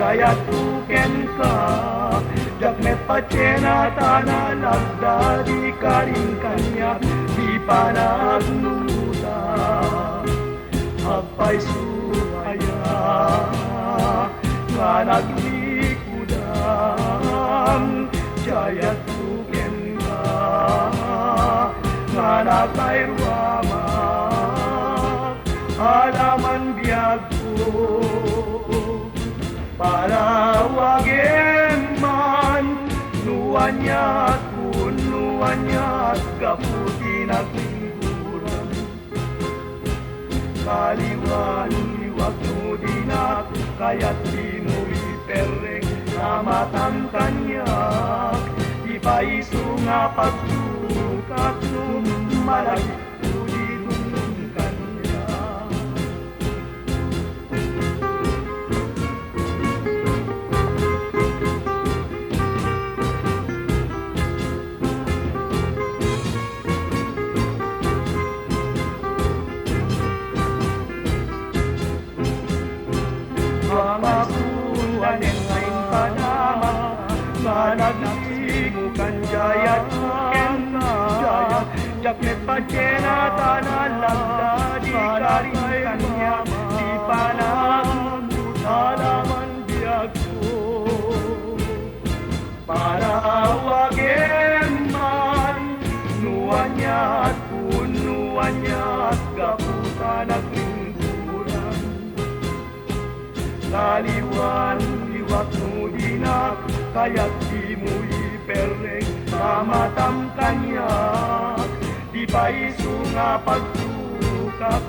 jaya tuken ka Jakmet pacena tanah lagdari karing kanya di panagnuta Hagpay suaya nga naglikudan jaya tuken ka nga nakayruama halaman biyag ko para wagem man nuanyat kun nuanyat kaputi naglingkuran kaliwan liwag nudinak kayat tinuwi pereng namatang kanyak ipaiso nga pagsukat nung malagi mga buwan ng ngayong panama managsimukan jaya tuken jaya jakmet pacena tanah lagdari karing kanya di panang halaman biag ko para wagem man nuanyat kun nuanyat gaputa naglingkuran kaliwan liwag nudinak kayat di mu'i pereng namatang kanyak di paiso nga pagsukat